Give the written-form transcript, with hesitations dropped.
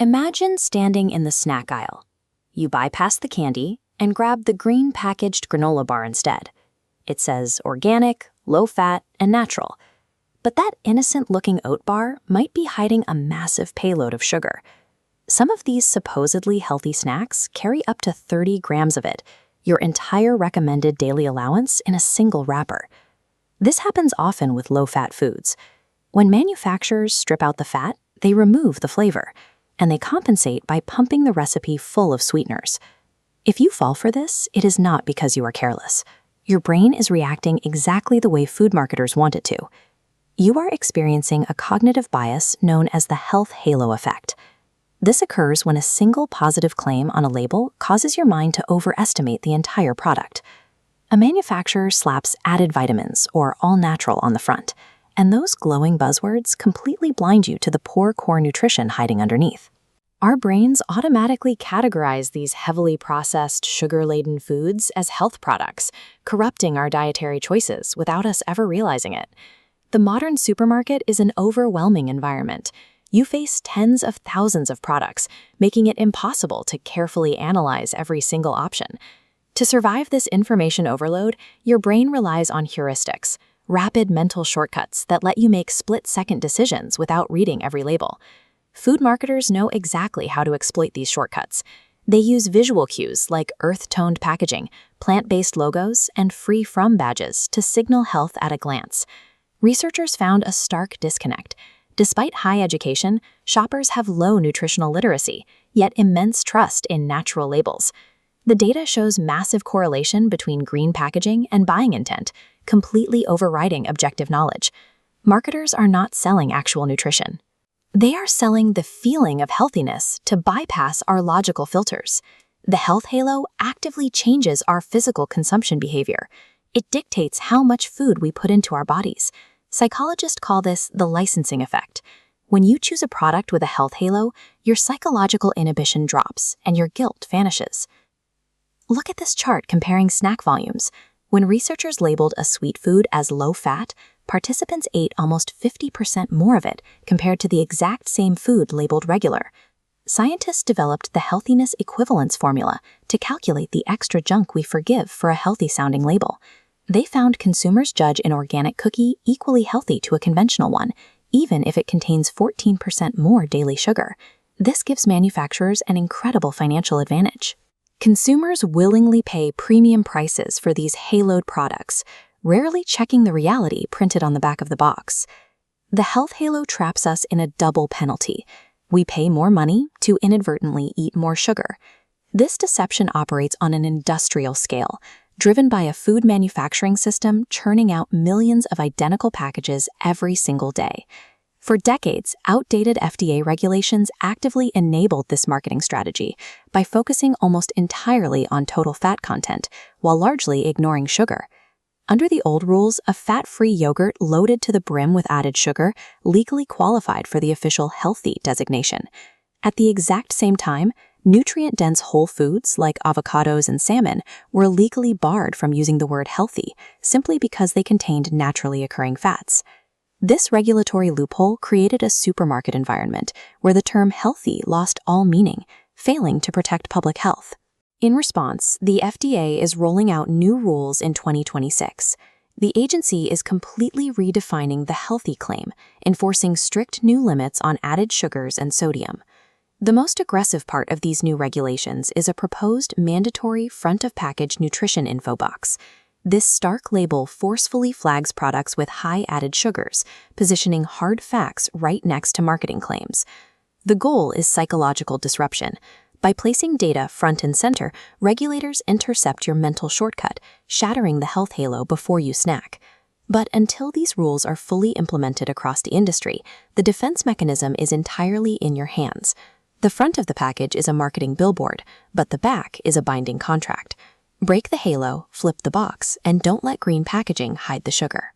Imagine standing in the snack aisle. You bypass the candy and grab the green packaged granola bar instead. It says organic, low-fat, and natural. But that innocent-looking oat bar might be hiding a massive payload of sugar. Some of these supposedly healthy snacks carry up to 30 grams of it, your entire recommended daily allowance in a single wrapper. This happens often with low-fat foods. When manufacturers strip out the fat, they remove the flavor, and they compensate by pumping the recipe full of sweeteners. If you fall for this, it is not because you are careless. Your brain is reacting exactly the way food marketers want it to. You are experiencing a cognitive bias known as the health halo effect. This occurs when a single positive claim on a label causes your mind to overestimate the entire product. A manufacturer slaps added vitamins or all natural on the front, and those glowing buzzwords completely blind you to the poor core nutrition hiding underneath. Our brains automatically categorize these heavily processed, sugar-laden foods as health products, corrupting our dietary choices without us ever realizing it. The modern supermarket is an overwhelming environment. You face tens of thousands of products, making it impossible to carefully analyze every single option. To survive this information overload, your brain relies on heuristics, rapid mental shortcuts that let you make split-second decisions without reading every label. Food marketers know exactly how to exploit these shortcuts. They use visual cues like earth-toned packaging, plant-based logos, and free-from badges to signal health at a glance. Researchers found a stark disconnect. Despite high education, shoppers have low nutritional literacy, yet immense trust in natural labels. The data shows massive correlation between green packaging and buying intent, completely overriding objective knowledge. Marketers are not selling actual nutrition. They are selling the feeling of healthiness to bypass our logical filters. The health halo actively changes our physical consumption behavior. It dictates how much food we put into our bodies. Psychologists call this the licensing effect. When you choose a product with a health halo, your psychological inhibition drops and your guilt vanishes. Look at this chart comparing snack volumes. When researchers labeled a sweet food as low-fat, participants ate almost 50% more of it compared to the exact same food labeled regular. Scientists developed the healthiness equivalence formula to calculate the extra junk we forgive for a healthy-sounding label. They found consumers judge an organic cookie equally healthy to a conventional one, even if it contains 14% more daily sugar. This gives manufacturers an incredible financial advantage. Consumers willingly pay premium prices for these haloed products, rarely checking the reality printed on the back of the box. The health halo traps us in a double penalty. We pay more money to inadvertently eat more sugar. This deception operates on an industrial scale, driven by a food manufacturing system churning out millions of identical packages every single day. For decades, outdated FDA regulations actively enabled this marketing strategy by focusing almost entirely on total fat content, while largely ignoring sugar. Under the old rules, a fat-free yogurt loaded to the brim with added sugar legally qualified for the official healthy designation. At the exact same time, nutrient-dense whole foods like avocados and salmon were legally barred from using the word healthy simply because they contained naturally occurring fats. This regulatory loophole created a supermarket environment where the term healthy lost all meaning, failing to protect public health. In response, the FDA is rolling out new rules in 2026. The agency is completely redefining the healthy claim, enforcing strict new limits on added sugars and sodium. The most aggressive part of these new regulations is a proposed mandatory front-of-package nutrition info box. This stark label forcefully flags products with high added sugars, positioning hard facts right next to marketing claims. The goal is psychological disruption. By placing data front and center, regulators intercept your mental shortcut, shattering the health halo before you snack. But until these rules are fully implemented across the industry, the defense mechanism is entirely in your hands. The front of the package is a marketing billboard, but the back is a binding contract. Break the halo, flip the box, and don't let green packaging hide the sugar.